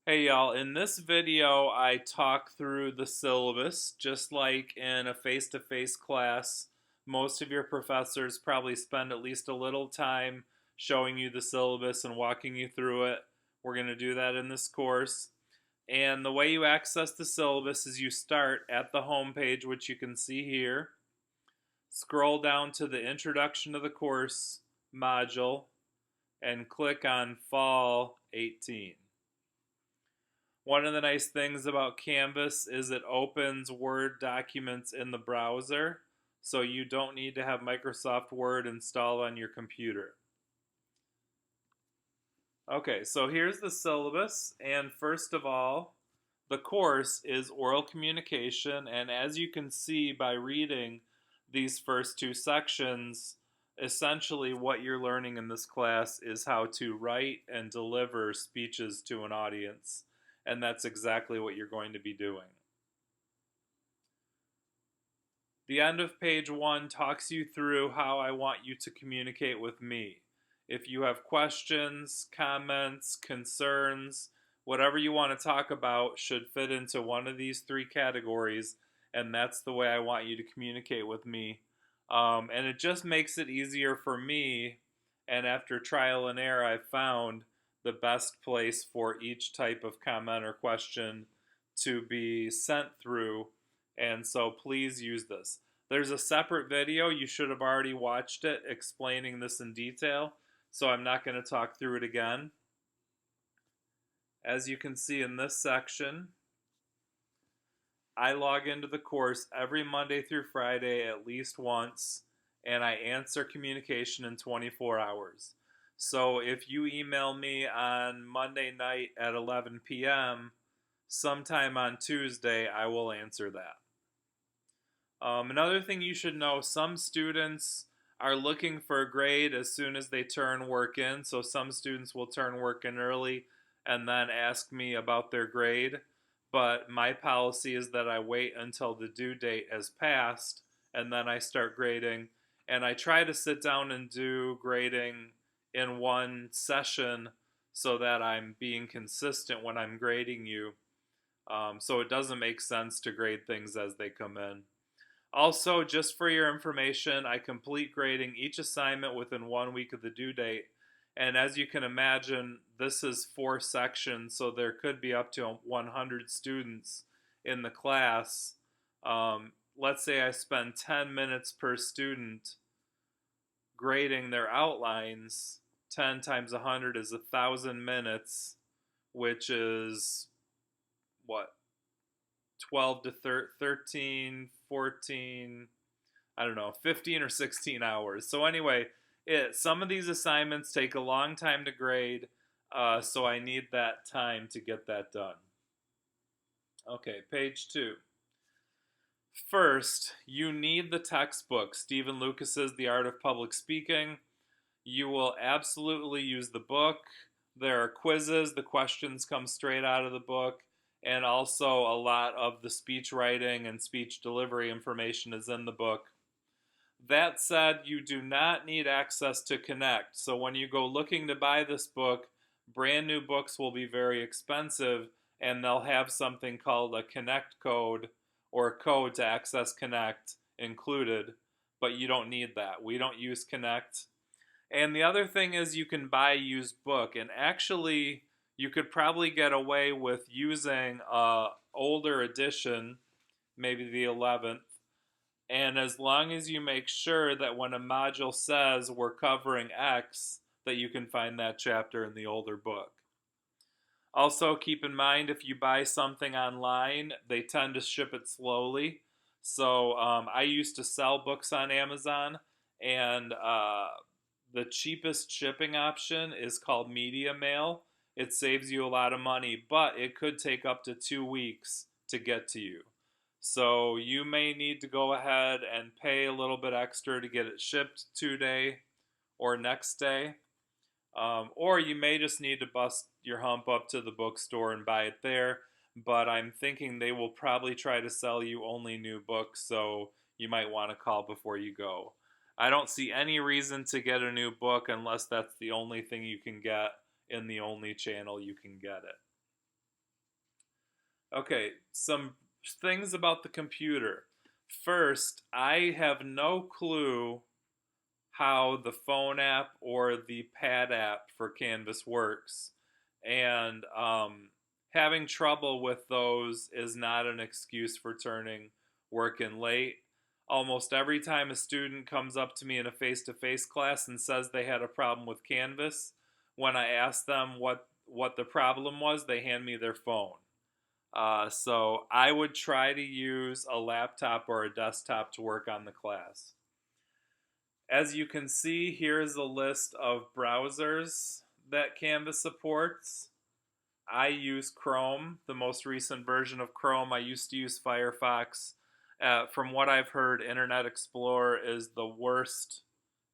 Hey y'all, in this video I talk through the syllabus just like in a face-to-face class. Most of your professors probably spend at least a little time showing you the syllabus and walking you through it. We're going to do that in this course. And the way you access the syllabus is you start at the home page, which you can see here. Scroll down to the Introduction to the Course module and click on Fall 18. One of the nice things about Canvas is it opens Word documents in the browser, so you don't need to have Microsoft Word installed on your computer. Okay, so here's the syllabus, and first of all, the course is oral communication, and as you can see by reading these first two sections, essentially what you're learning in this class is how to write and deliver speeches to an audience. And that's exactly what you're going to be doing. The end of page 1 talks you through how I want you to communicate with me. If you have questions, comments, concerns, whatever you want to talk about should fit into one of these three categories, and that's the way I want you to communicate with me. And it just makes it easier for me, and after trial and error, I've found the best place for each type of comment or question to be sent through, and so please use this. There's a separate video, you should have already watched it, explaining this in detail, so I'm not going to talk through it again. As you can see in this section, I log into the course every Monday through Friday at least once, and I answer communication in 24 hours. So if you email me on Monday night at 11 p.m., sometime on Tuesday, I will answer that. Another thing you should know, some students are looking for a grade as soon as they turn work in. So some students will turn work in early and then ask me about their grade. But my policy is that I wait until the due date has passed and then I start grading. And I try to sit down and do grading in one session so that I'm being consistent when I'm grading you. So it doesn't make sense to grade things as they come in. Also, just for your information, I complete grading each assignment within 1 week of the due date. And as you can imagine, this is 4 sections, so there could be up to 100 students in the class. Let's say I spend 10 minutes per student grading their outlines. 10 times 100 is 1,000 minutes, which is what? 12 to 13, 14, I don't know, 15 or 16 hours. So anyway, some of these assignments take a long time to grade, so I need that time to get that done. Okay, page 2. First, you need the textbook, Stephen Lucas's The Art of Public Speaking. You will absolutely use the book. There are quizzes, the questions come straight out of the book, and also a lot of the speech writing and speech delivery information is in the book. That said, you do not need access to Connect. So when you go looking to buy this book, brand new books will be very expensive, and they'll have something called a Connect code or a code to access Connect included, but you don't need that. We don't use Connect. And the other thing is you can buy a used book, and actually you could probably get away with using an older edition, maybe the 11th, and as long as you make sure that when a module says we're covering X, that you can find that chapter in the older book. Also, keep in mind if you buy something online, they tend to ship it slowly. So I used to sell books on Amazon, and the cheapest shipping option is called Media Mail. It saves you a lot of money, but it could take up to 2 weeks to get to you. So you may need to go ahead and pay a little bit extra to get it shipped today or next day. Or you may just need to bust your hump up to the bookstore and buy it there. But I'm thinking they will probably try to sell you only new books, so you might want to call before you go. I don't see any reason to get a new book unless that's the only thing you can get in the only channel you can get it. Okay, some things about the computer. First, I have no clue how the phone app or the pad app for Canvas works. And having trouble with those is not an excuse for turning work in late. Almost every time a student comes up to me in a face to face class and says they had a problem with Canvas, when I ask them what the problem was, they hand me their phone. So I would try to use a laptop or a desktop to work on the class. As you can see, here's a list of browsers that Canvas supports. I use Chrome, the most recent version of Chrome. I used to use Firefox. From what I've heard, Internet Explorer is the worst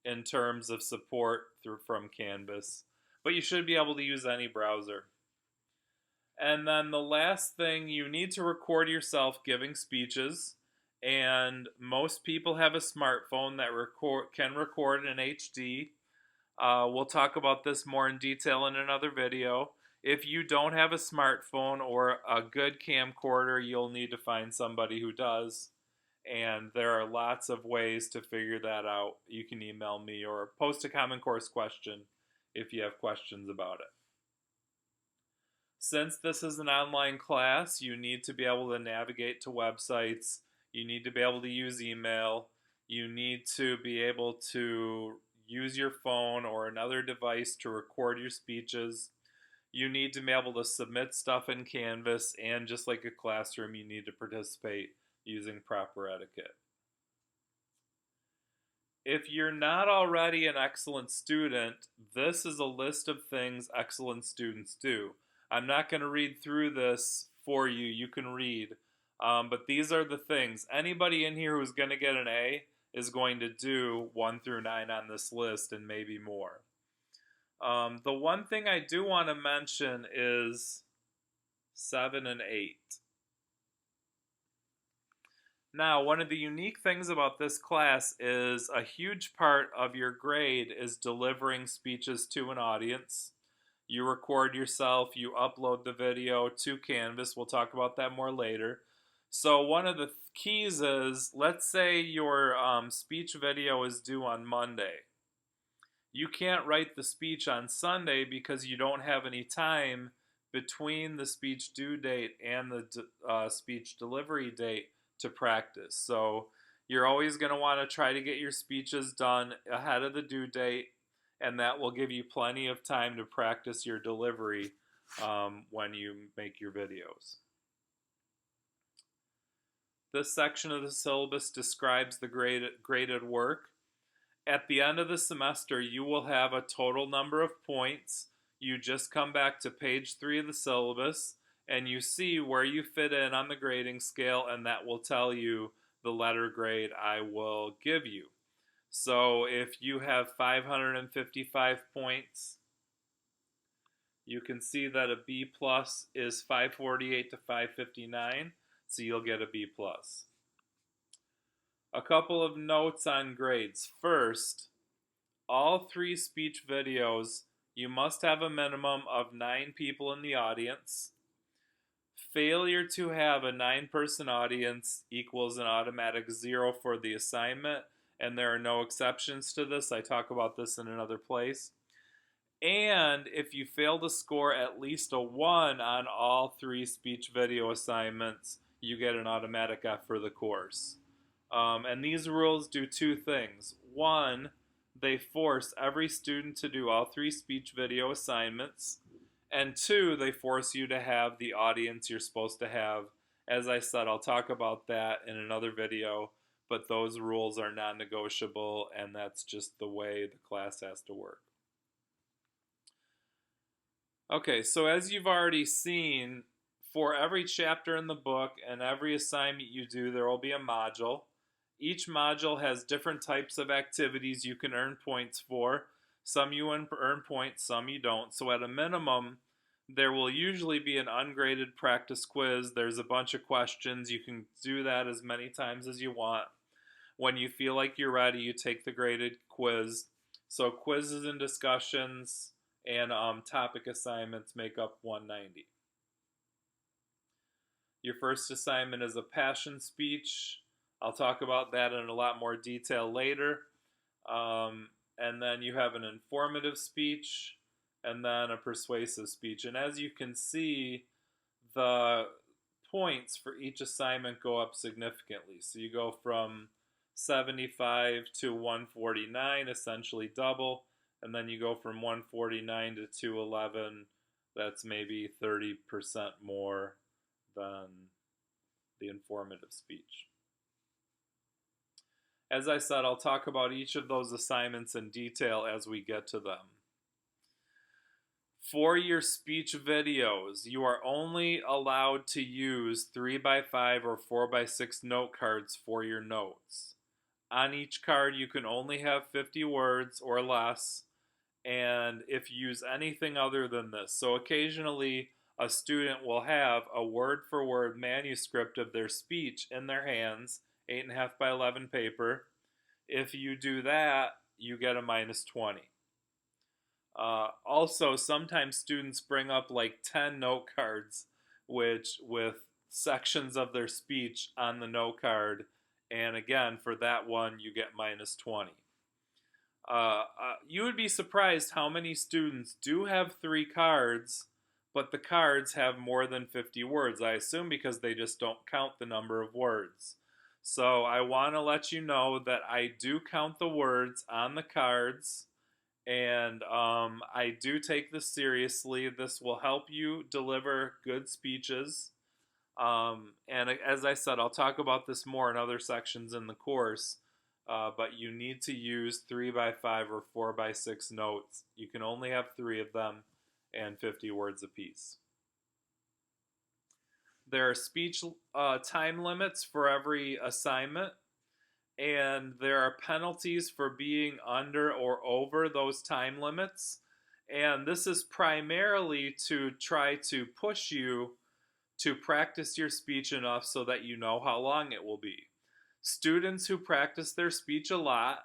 in terms of support from Canvas. But you should be able to use any browser. And then the last thing, you need to record yourself giving speeches. And most people have a smartphone that can record in HD. We'll talk about this more in detail in another video. If you don't have a smartphone or a good camcorder, you'll need to find somebody who does. And there are lots of ways to figure that out. You can email me or post a Common Course question if you have questions about it. Since this is an online class, you need to be able to navigate to websites. You need to be able to use email. You need to be able to use your phone or another device to record your speeches. You need to be able to submit stuff in Canvas, and just like a classroom, you need to participate using proper etiquette. If you're not already an excellent student, this is a list of things excellent students do. I'm not going to read through this for you. You can read. But these are the things. Anybody in here who's going to get an A is going to do 1 through 9 on this list and maybe more. The one thing I do want to mention is 7 and 8. Now, one of the unique things about this class is a huge part of your grade is delivering speeches to an audience. You record yourself, you upload the video to Canvas. We'll talk about that more later. So one of the keys is, let's say your speech video is due on Monday. You can't write the speech on Sunday because you don't have any time between the speech due date and the speech delivery date to practice. So you're always going to want to try to get your speeches done ahead of the due date, and that will give you plenty of time to practice your delivery when you make your videos. This section of the syllabus describes the graded work. At the end of the semester, you will have a total number of points. You just come back to page 3 of the syllabus, and you see where you fit in on the grading scale, and that will tell you the letter grade I will give you. So if you have 555 points, you can see that a B plus is 548 to 559, so you'll get a B plus. A couple of notes on grades. First, all 3 speech videos, you must have a minimum of 9 people in the audience. Failure to have a 9-person audience equals an automatic 0 for the assignment, and there are no exceptions to this. I talk about this in another place. And if you fail to score at least a 1 on all 3 speech video assignments, you get an automatic F for the course. And these rules do 2 things. 1, they force every student to do all 3 speech video assignments. And 2, they force you to have the audience you're supposed to have. As I said, I'll talk about that in another video, but those rules are non-negotiable, and that's just the way the class has to work. Okay, so as you've already seen, for every chapter in the book and every assignment you do, there will be a module. Each module has different types of activities you can earn points for. Some you earn points, some you don't. So at a minimum, there will usually be an ungraded practice quiz. There's a bunch of questions. You can do that as many times as you want. When you feel like you're ready, you take the graded quiz. So quizzes and discussions and topic assignments make up 190. Your first assignment is a passion speech. I'll talk about that in a lot more detail later. And then you have an informative speech, and then a persuasive speech. And as you can see, the points for each assignment go up significantly. So you go from 75 to 149, essentially double, and then you go from 149 to 211. That's maybe 30% more than the informative speech. As I said, I'll talk about each of those assignments in detail as we get to them. For your speech videos, you are only allowed to use 3x5 or 4x6 note cards for your notes. On each card, you can only have 50 words or less, and if you use anything other than this. So occasionally, a student will have a word-for-word manuscript of their speech in their hands, 8.5 by 11 paper. If you do that, you get a minus 20. Also, sometimes students bring up like 10 note cards, with sections of their speech on the note card, and again, for that one, you get minus 20. You would be surprised how many students do have 3 cards, but the cards have more than 50 words. I assume because they just don't count the number of words. So I want to let you know that I do count the words on the cards, and I do take this seriously. This will help you deliver good speeches. And as I said, I'll talk about this more in other sections in the course, but you need to use 3x5 or 4x6 notes. You can only have 3 of them and 50 words apiece. There are speech time limits for every assignment, and there are penalties for being under or over those time limits. And this is primarily to try to push you to practice your speech enough so that you know how long it will be. Students who practice their speech a lot,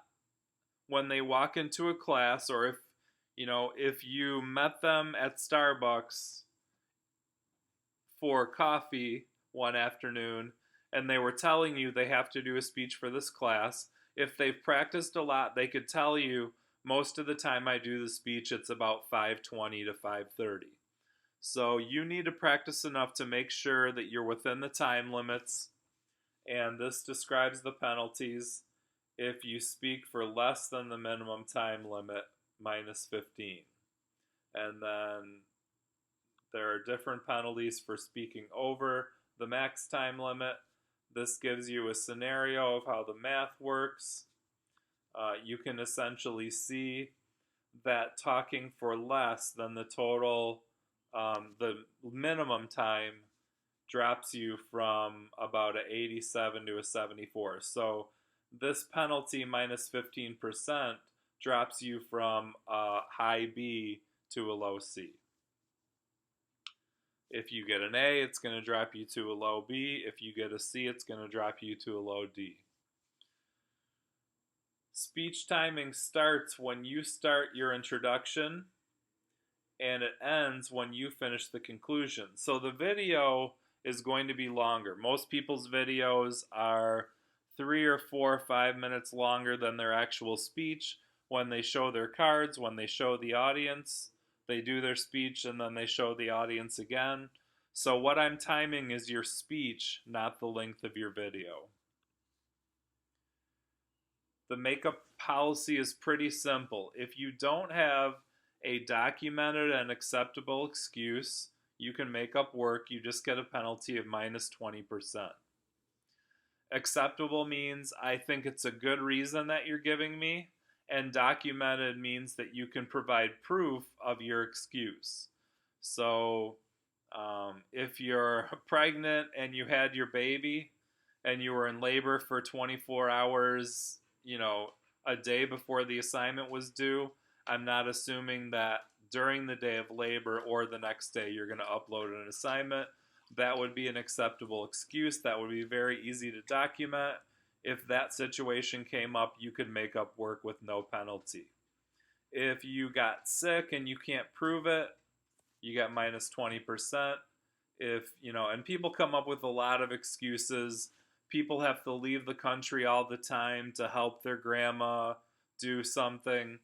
when they walk into a class, or if you met them at Starbucks for coffee one afternoon and they were telling you they have to do a speech for this class, if they've practiced a lot, they could tell you, most of the time I do the speech, it's about 5:20 to 5:30. So you need to practice enough to make sure that you're within the time limits, and this describes the penalties. If you speak for less than the minimum time limit, minus 15. And then there are different penalties for speaking over the max time limit. This gives you a scenario of how the math works. You can essentially see that talking for less than the total, the minimum time, drops you from about an 87 to a 74. So this penalty minus 15% drops you from a high B to a low C. If you get an A, it's going to drop you to a low B. If you get a C, it's going to drop you to a low D. Speech timing starts when you start your introduction, and it ends when you finish the conclusion. So the video is going to be longer. Most people's videos are 3 or 4 or 5 minutes longer than their actual speech. When they show their cards, when they show the audience, they do their speech and then they show the audience again. So what I'm timing is your speech, not the length of your video. The makeup policy is pretty simple. If you don't have a documented and acceptable excuse, you can make up work. You just get a penalty of minus 20%. Acceptable means I think it's a good reason that you're giving me, and documented means that you can provide proof of your excuse. So if you're pregnant and you had your baby and you were in labor for 24 hours, a day before the assignment was due, I'm not assuming that during the day of labor or the next day you're going to upload an assignment. That would be an acceptable excuse. That would be very easy to document. If that situation came up, you could make up work with no penalty. If you got sick and you can't prove it, you get minus 20%. if, and people come up with a lot of excuses. People have to leave the country all the time to help their grandma do something.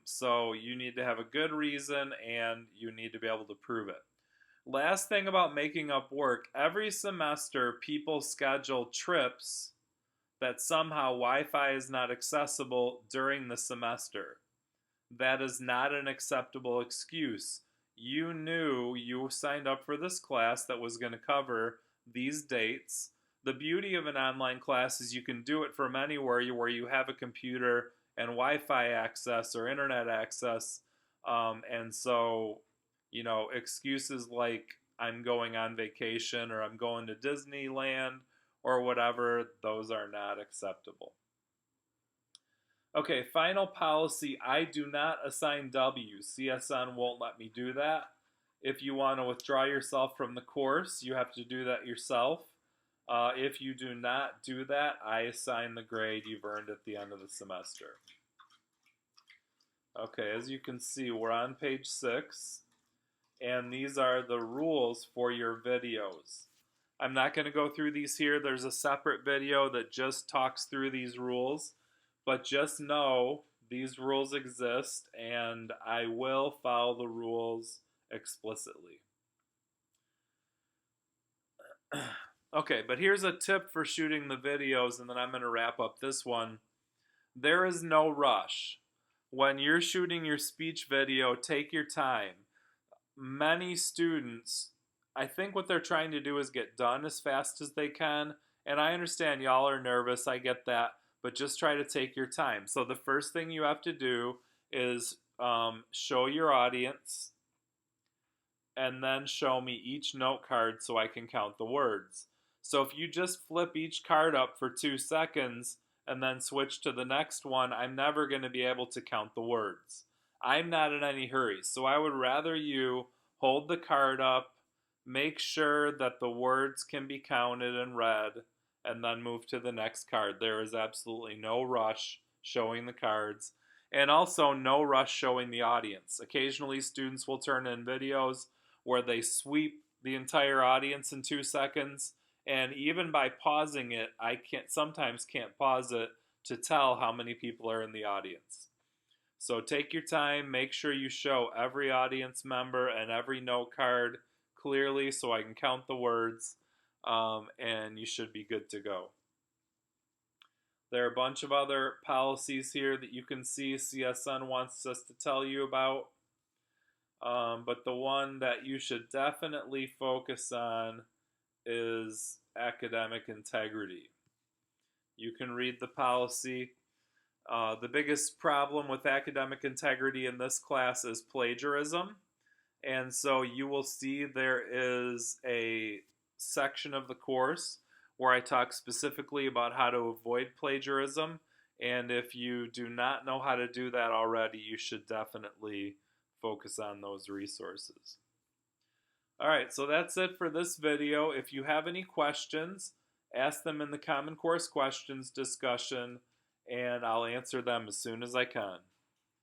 So you need to have a good reason and you need to be able to prove it. Last thing about making up work, every semester people schedule trips that somehow Wi-Fi is not accessible during the semester. That is not an acceptable excuse. You knew you signed up for this class that was going to cover these dates. The beauty of an online class is you can do it from anywhere where you have a computer and Wi-Fi access or internet access. And so, excuses like I'm going on vacation or I'm going to Disneyland or whatever, those are not acceptable. Okay, final policy, I do not assign W's. CSN won't let me do that. If you want to withdraw yourself from the course, you have to do that yourself. If you do not do that, I assign the grade you've earned at the end of the semester. Okay, as you can see, we're on page 6, and these are the rules for your videos. I'm not going to go through these here. There's a separate video that just talks through these rules, but just know these rules exist, and I will follow the rules explicitly. Okay, but here's a tip for shooting the videos, and then I'm going to wrap up this one. There is no rush. When you're shooting your speech video, take your time. Many students, I think what they're trying to do is get done as fast as they can, and I understand y'all are nervous, I get that, but just try to take your time. So the first thing you have to do is show your audience, and then show me each note card so I can count the words. So if you just flip each card up for 2 seconds and then switch to the next one, I'm never going to be able to count the words. I'm not in any hurry, so I would rather you hold the card up, make sure that the words can be counted and read, and then move to the next card. There is absolutely no rush showing the cards, and also no rush showing the audience. Occasionally students will turn in videos where they sweep the entire audience in 2 seconds, and even by pausing it, I sometimes can't pause it to tell how many people are in the audience. So take your time, make sure you show every audience member and every note card clearly so I can count the words, and you should be good to go. There are a bunch of other policies here that you can see CSN wants us to tell you about, but the one that you should definitely focus on is academic integrity. You can read the policy. The biggest problem with academic integrity in this class is plagiarism. And so you will see there is a section of the course where I talk specifically about how to avoid plagiarism. And if you do not know how to do that already, you should definitely focus on those resources. All right, so that's it for this video. If you have any questions, ask them in the Common Course questions discussion, and I'll answer them as soon as I can.